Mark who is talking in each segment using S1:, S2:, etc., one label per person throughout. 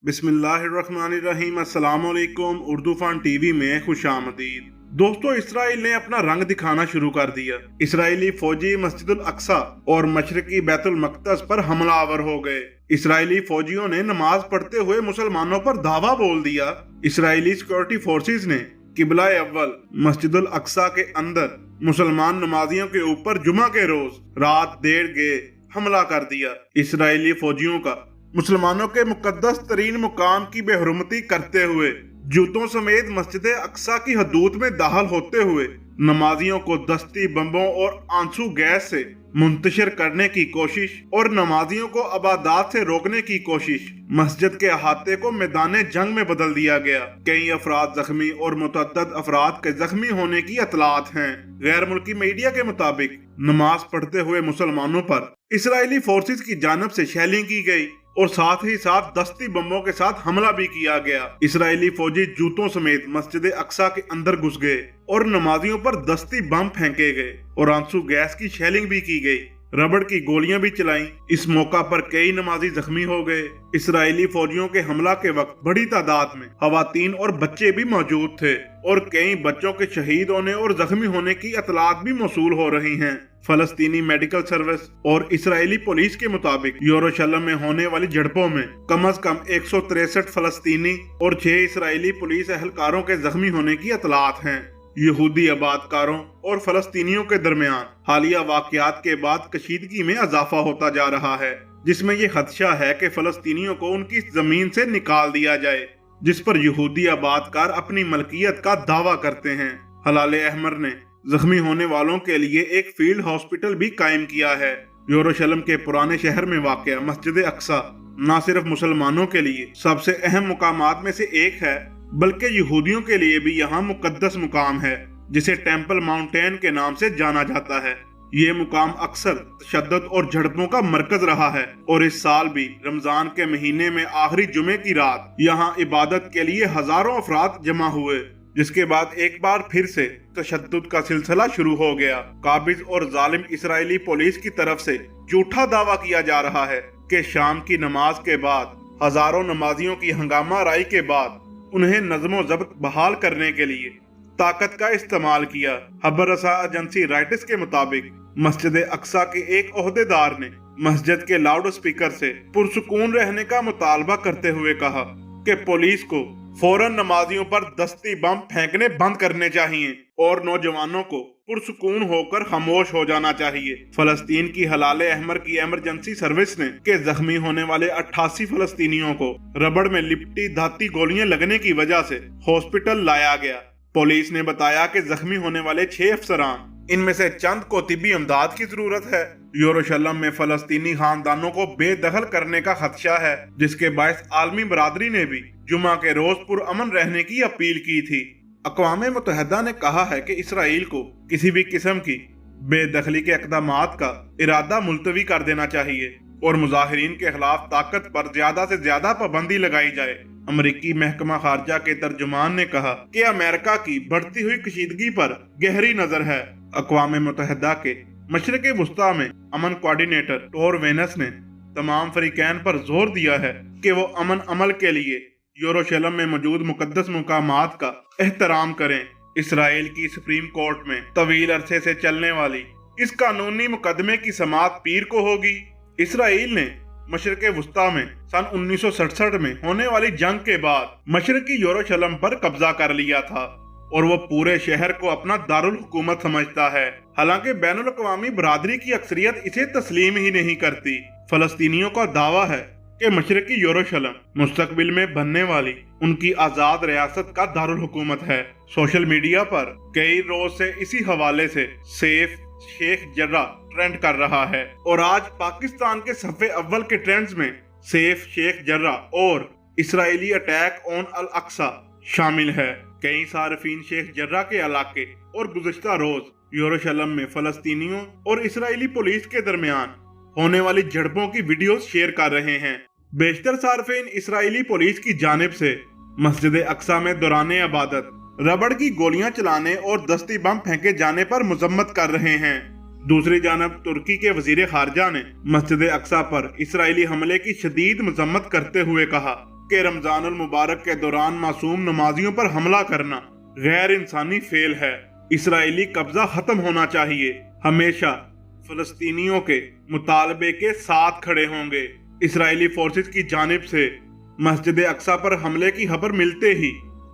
S1: बिस्मिल्लाहिर्रहमानिर्रहीम। अस्सलाम वालेकुम। उर्दू फन टीवी में खुशामदीद। दोस्तों, इसराइल ने अपना रंग दिखाना शुरू कर दिया। इसराइली फौजी मस्जिदुल अक्सा और मशरकी बैतुल मक़दस पर हमलावर हो गए। इसराइली फौजियों ने नमाज पढ़ते हुए मुसलमानों पर धावा बोल दिया। इसराइली सिक्योरिटी फोर्सेस ने किबला अव्वल मस्जिदुल अक्सा के अंदर मुसलमान नमाजियों के ऊपर जुमा के रोज रात 1:30 हमला कर दिया। इसराइली फौजियों का मुसलमानों के मुकद्दस तरीन मुकाम की बेहुरमती करते हुए जूतों समेत मस्जिद अक्सा की हदूद में दाखिल होते हुए नमाजियों को दस्ती बम्बों और आंसू गैस से मुंतशिर करने की कोशिश और नमाजियों को अबादात से रोकने की कोशिश। मस्जिद के अहाते को मैदान जंग में बदल दिया गया। कई अफराद जख्मी और मुतअद्दिद अफराद के जख्मी होने की इतलात हैं। गैर मुल्की मीडिया के मुताबिक नमाज पढ़ते हुए मुसलमानों पर इसराइली फोर्सेस की जानब से शेलिंग की गई और साथ ही साथ दस्ती बम्बों के साथ हमला भी किया गया। इसराइली फौजी जूतों समेत मस्जिद अक्सा के अंदर घुस गए और नमाजियों पर दस्ती बम फेंके गए और आंसू गैस की शेलिंग भी की गई। रबड़ की गोलियां भी चलाईं। इस मौका पर कई नमाजी जख्मी हो गए। इसराइली फौजियों के हमला के वक्त बड़ी तादाद में खवातीन और बच्चे भी मौजूद थे और कई बच्चों के शहीद होने और जख्मी होने की इतलात भी मौसूल हो रही हैं। फलस्तीनी मेडिकल सर्विस और इसराइली पुलिस के मुताबिक यरूशलेम में होने वाली झड़पों में कम से कम 163 फलस्तीनी और 6 इसराइली पुलिस एहलकारों के जख्मी होने की इतलात हैं। यहूदी आबादकारों और फलस्तीनियों के दरमियान हालिया वाकयात के बाद कशीदगी में इजाफा होता जा रहा है, जिसमें ये खदशा है कि फलस्तीनियों को उनकी जमीन से निकाल दिया जाए, जिस पर यहूदी आबादकार अपनी मलकियत का दावा करते हैं। हलाल अहमर ने जख्मी होने वालों के लिए एक फील्ड हॉस्पिटल भी कायम किया है। यरूशलेम के पुराने शहर में वाक़या मस्जिद अक्सा न सिर्फ मुसलमानों के लिए सबसे अहम मुकामात में से एक है, बल्कि यहूदियों के लिए भी यहाँ मुकद्दस मुकाम है, जिसे टेम्पल माउंटेन के नाम से जाना जाता है। ये मुकाम अक्सर तशद्दुद और झड़पों का मरकज रहा है और इस साल भी रमजान के महीने में आखिरी जुमे की रात यहाँ इबादत के लिए हजारों अफराद जमा हुए, जिसके बाद एक बार फिर से तशद्दुद का सिलसिला शुरू हो गया। काबिज और जालिम इसराइली पुलिस की तरफ से झूठा दावा किया जा रहा है कि शाम की नमाज के बाद हजारों नमाजियों की हंगामा राई के बाद उन्हें नज़्मो ज़ब्त बहाल करने के लिए ताकत का इस्तेमाल किया। खबर रसा एजेंसी राइटर्स के मुताबिक मस्जिद अक्सा के एक ओहदेदार ने मस्जिद के लाउड स्पीकर से पुरसुकून रहने का मुतालबा करते हुए कहा कि पुलिस को फौरन नमाजियों पर दस्ती बम फेंकने बंद करने चाहिए और नौजवानों को पुरसुकून होकर खामोश हो जाना चाहिए। फलस्तीन की हलाल अहमर की इमरजेंसी सर्विस ने के जख्मी होने वाले 88 फलस्तीनियों को रबड़ में लिपटी धाती गोलियां लगने की वजह से हॉस्पिटल लाया गया। पुलिस ने बताया कि जख्मी होने वाले 6 अफसरान, इनमें से चंद को तिब्बी इमदाद की जरूरत है। यरूशलेम में फलस्तीनी खानदानों को बेदखल करने का खदशा है, जिसके बायस आलमी बरादरी ने भी जुमा के रोज पुरअमन रहने की अपील की थी। अक़वाम मुत्तहिदा ने कहा है कि इसराइल को किसी भी किस्म की बेदखली के इक़दामात का इरादा मुलतवी कर देना चाहिए और मुजाहिरीन के खिलाफ ताकत पर ज्यादा से ज्यादा पाबंदी लगाई जाए। अमरीकी महकमा खारजा के तर्जुमान ने कहा कि अमेरिका की बढ़ती हुई कशीदगी पर गहरी नजर है। अक़वाम मुत्तहिदा के मशरिक़ वुस्ता में अमन कोऑर्डिनेटर टोर वेनस ने तमाम फरीकैन पर जोर दिया है कि वो अमन अमल के लिए यरूशलेम में मौजूद मुकद्दस मुकामात का एहतराम करें। इसराइल की सुप्रीम कोर्ट में तवील अरसे से चलने वाली इस कानूनी मुकदमे की समाअत पीर को होगी। इसराइल ने मशरिक़ वुस्ता में सन 1967 में होने वाली जंग के बाद मशरिकी यरूशलेम पर कब्जा कर लिया था और वो पूरे शहर को अपना दारुल हुकूमत समझता है। हालांकि बैनुल अक़वामी बरादरी की अक्सरियत इसे तस्लीम ही नहीं करती। फलस्तीनियों का दावा है कि मशरिकी यरूशलेम मुस्तकबिल में बनने वाली उनकी आजाद रियासत का दारुल हुकूमत है। सोशल मीडिया पर कई रोज से इसी हवाले से सेफ शेख जर्रा ट्रेंड कर रहा है और आज पाकिस्तान के सफ़े अव्वल के ट्रेंड्स में सेफ शेख जर्रा और इसराइली अटैक ऑन अल अक्सा शामिल है। कई सार्फिन शेख जर्रा के इलाके और गुज़श्ता रोज यरूशलेम में फलस्तीनियों और इसराइली पुलिस के दरमियान होने वाली झड़पों की वीडियोस शेयर कर रहे हैं। बेशतर सार्फिन इसराइली पुलिस की जानिब से मस्जिद अक्सा में दौराने इबादत रबड़ की गोलियां चलाने और दस्ती बम फेंके जाने पर मजम्मत कर रहे हैं। दूसरी जानब तुर्की के वजीर खारजा ने मस्जिद अक्सा पर इसराइली हमले की शदीद मजम्मत करते हुए कहा کہ रमजान मुबारक के दौरान मासूम नमाजियों पर हमला करना गैर इंसानी फेल है। इसराइली कब्जा खत्म होना चाहिए। हमेशा फलस्तीनियों के मुतालबे के साथ खड़े होंगे। इसराइली फोर्सेस की जानिब से मस्जिद अक्सा पर हमले की खबर मिलते ही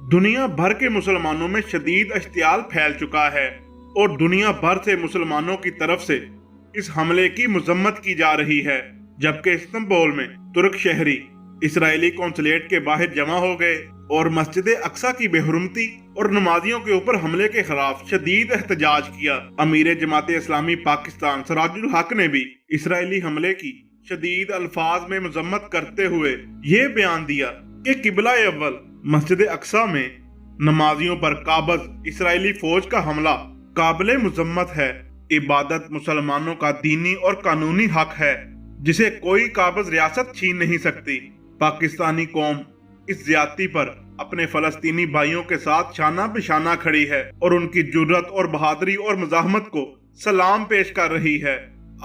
S1: दुनिया भर के मुसलमानों में शदीद इश्तियाल फैल चुका है और दुनिया भर से मुसलमानों की तरफ से इस हमले की मजम्मत की जा रही है। जबकि इस्तांबुल में तुर्क शहरी इसराइली कौंसलेट के बाहर जमा हो गए और मस्जिद अक्सा की बेहुरमती और नमाजियों के ऊपर हमले के खिलाफ शदीद एहतजाज किया। अमीर जमात इस्लामी पाकिस्तान सिराजुल हक ने भी इसराइली हमले की शदीद अल्फाज में मजम्मत करते हुए ये बयान दिया कि किबला अव्वल मस्जिद अक्सा में नमाजियों पर काबज इसराइली फौज का हमला काबिले मुजम्मत है। इबादत मुसलमानों का दीनी और कानूनी हक है जिसे कोई काबज रियासत छीन नहीं सकती। पाकिस्तानी कौम इस ज्यादती पर अपने फलस्तीनी भाइयों के साथ शाना बिशाना खड़ी है और उनकी जुर्रत और बहादुरी और मज़ाहमत को सलाम पेश कर रही है।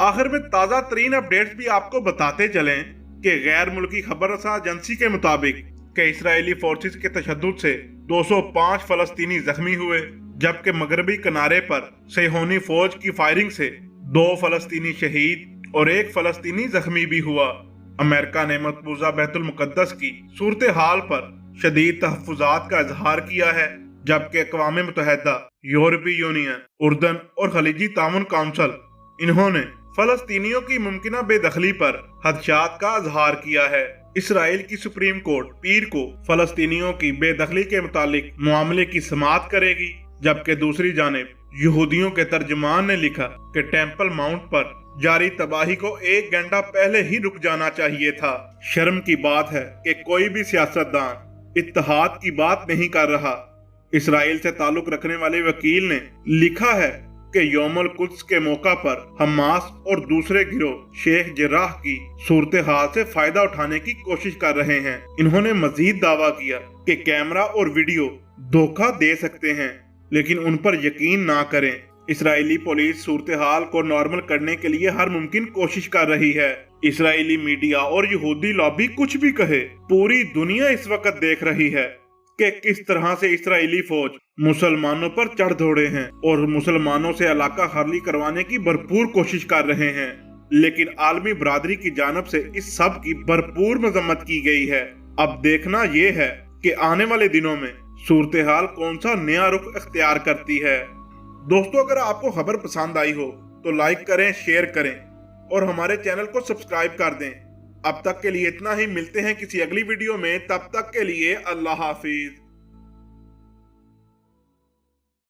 S1: आखिर में ताज़ा तरीन अपडेट्स भी आपको बताते चलें कि गैर मुल्की खबर रसा एजेंसी के मुताबिक कि इसराइली फोर्सेस के तशद्दुद से 205 फलस्तीनी जख्मी हुए, जबकि मगरबी किनारे पर सेहोनी फौज की फायरिंग से 2 फलस्तीनी शहीद और 1 फलस्तीनी जख्मी भी हुआ। अमेरिका ने मकबूजा बैतुल मुकद्दस की सूरत हाल पर शदीद तहफ़्फ़ुज़ात का इजहार किया है, जबकि अक़वाम मुत्तहिदा, यूरोपीय यूनियन, उर्दन और खलीजी ताउन काउंसिल इन्होंने फलस्तीनियों की मुमकिना बेदखली पर खदशात का इजहार किया है। इसराइल की सुप्रीम कोर्ट पीर को फलस्तीनियों की बेदखली के मुतालिक मामले की समाअत करेगी, जबकि दूसरी जानिब यहूदियों के तर्जमान ने लिखा कि टेम्पल माउंट पर जारी तबाही को 1 घंटा पहले ही रुक जाना चाहिए था। शर्म की बात है कि कोई भी सियासतदान इत्तेहाद की बात नहीं कर रहा। इसराइल से ताल्लुक रखने वाले वकील ने लिखा है कि यौमुल कुद्स के मौका पर हमास और दूसरे गिरोह शेख जर्राह की सूरत हाल से फायदा उठाने की कोशिश कर रहे हैं। इन्होंने मजीद दावा किया कि कैमरा और वीडियो धोखा दे सकते हैं, लेकिन उन पर यकीन ना करें। इसराइली पुलिस सूरत हाल को नॉर्मल करने के लिए हर मुमकिन कोशिश कर रही है। इसराइली मीडिया और यहूदी लॉबी कुछ भी कहे, पूरी दुनिया इस वक्त देख रही है कि किस तरह से इसराइली फौज मुसलमानों पर चढ़ दौड़े हैं और मुसलमानों से इलाका खाली करवाने की भरपूर कोशिश कर रहे हैं। लेकिन आलमी बरादरी की जानिब से इस सब की भरपूर मजम्मत की गई है। अब देखना ये है कि आने वाले दिनों में सूरत हाल कौन सा नया रुख इख्तियार करती है। दोस्तों, अगर आपको खबर पसंद आई हो तो लाइक करें, शेयर करें और हमारे चैनल को सब्सक्राइब कर दें। अब तक के लिए इतना ही। मिलते हैं किसी अगली वीडियो में, तब तक के लिए अल्लाह हाफिज।